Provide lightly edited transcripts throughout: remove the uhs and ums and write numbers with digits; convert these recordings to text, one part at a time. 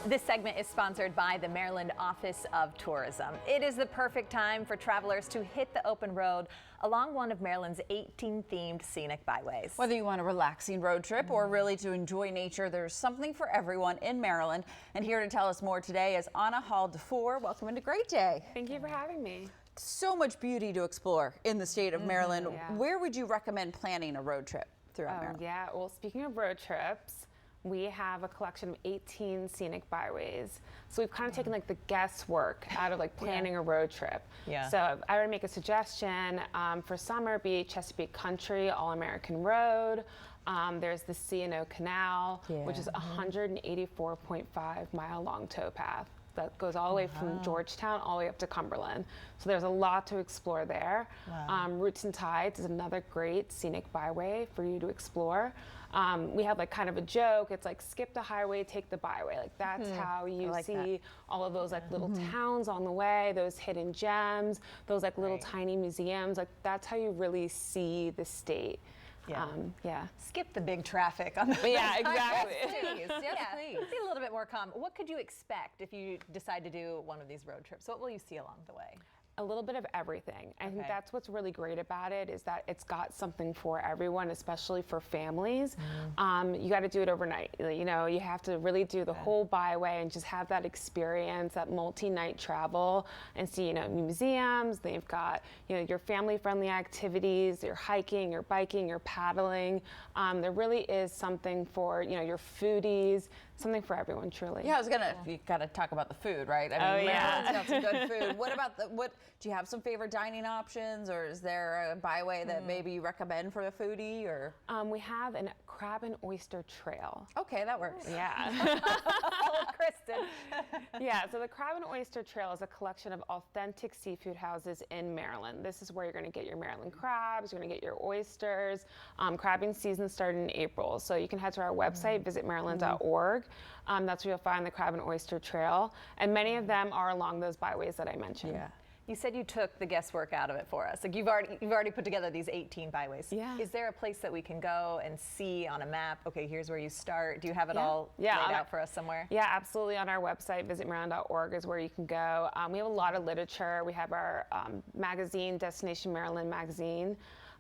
This segment is sponsored by the Maryland Office of Tourism. It is the perfect time for travelers to hit the open road along one of Maryland's 18 themed scenic byways. Whether you want a relaxing road trip or really to enjoy nature, there's something for everyone in Maryland. And here to tell us more today is Anna Hall-DeFore. Welcome and a great day. Thank you for having me. So much beauty to explore in the state of Maryland. Yeah. Where would you recommend planning a road trip throughout Maryland? Yeah, well, speaking of road trips, we have a collection of 18 scenic byways. So we've kind of taken like the guesswork out of like planning a road trip. Yeah. So I would make a suggestion for summer be Chesapeake Country All-American Road. There's the C&O Canal, which is a 184.5 mile long towpath that goes all the way from Georgetown all the way up to Cumberland. So there's a lot to explore there. Roots and Tides is another great scenic byway for you to explore. We have like kind of a joke. It's like skip the highway, take the byway. Like that's how you see all of those like little towns on the way, those hidden gems, those like little tiny museums. Like that's how you really see the state. Skip the big traffic on the Yeah, exactly. Please. Be a little bit more calm. What could you expect if you decide to do one of these road trips? What will you see along the way? A little bit of everything. I think that's what's really great about it is that it's got something for everyone, especially for families. You got to do it overnight. You know, you have to really do the whole byway and just have that experience, that multi-night travel and see, you know, museums. They've got, you know, your family-friendly activities, your hiking, your biking, your paddling. There really is something for, you know, your foodies, something for everyone, truly. Yeah, you got to talk about the food, right? I mean, Maryland's got some good food. What about do you have some favorite dining options, or is there a byway that maybe you recommend for a foodie, or? We have a crab and oyster trail. Okay, that works. Yeah. Kristen. Yeah, so the Crab and Oyster Trail is a collection of authentic seafood houses in Maryland. This is where you're going to get your Maryland crabs, you're going to get your oysters. Crabbing season started in April, so you can head to our website, visitmaryland.org. That's where you'll find the Crab and Oyster Trail, and many of them are along those byways that I mentioned. Yeah. You said you took the guesswork out of it for us. Like you've already put together these 18 byways. Yeah. Is there a place that we can go and see on a map? Okay, here's where you start. Do you have it all laid out for us somewhere? Yeah, absolutely. On our website, visitmaryland.org is where you can go. We have a lot of literature. We have our magazine, Destination Maryland magazine.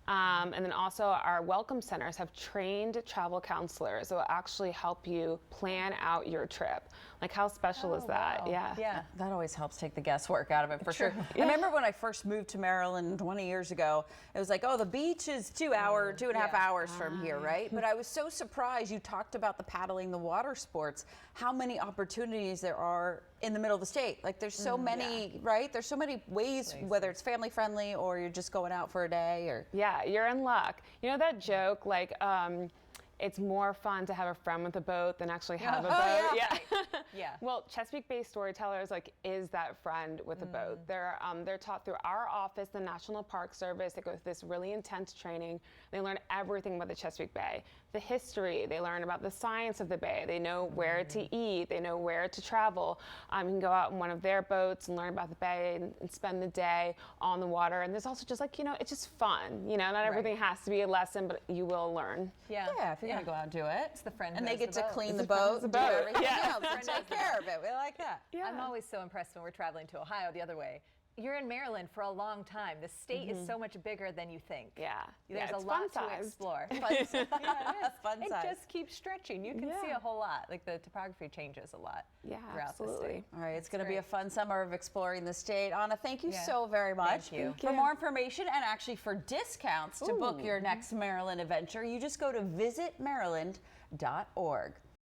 And then also our welcome centers have trained travel counselors that will actually help you plan out your trip. Like how special is that? Wow. Yeah. That always helps take the guesswork out of it for sure. I remember when I first moved to Maryland 20 years ago, it was like, oh, the beach is 2.5 hours from here, right? But I was so surprised you talked about the paddling, the water sports, how many opportunities there are in the middle of the state. Like there's so many, right? There's so many ways, whether it's family friendly or you're just going out for a day or. Yeah, you're in luck. You know that joke, like, it's more fun to have a friend with a boat than actually have a boat. Yeah. Well, Chesapeake Bay Storytellers is that friend with a boat. They're taught through our office, the National Park Service. They go through this really intense training. They learn everything about the Chesapeake Bay, the history. They learn about the science of the bay. They know where to eat. They know where to travel. You can go out in one of their boats and learn about the bay and spend the day on the water. And there's also just like, you know, it's just fun. You know, not everything has to be a lesson, but you will learn. Yeah, if you're gonna go out and do it. It's the friend and who they get has the to boat. clean the boat, do everything else, and take does care of it. We like that. Yeah. I'm always so impressed when we're traveling to Ohio the other way. You're in Maryland for a long time. The state is so much bigger than you think. Yeah. There's a it's lot to fun-sized. explore. Fun It size. just keeps stretching. You can see a whole lot. Like the topography changes a lot throughout absolutely. the state. All right, it's going to be a fun summer of exploring the state. Anna, thank you so very much. Thank you. For more information and actually for discounts to book your next Maryland adventure, you just go to visitmaryland.org.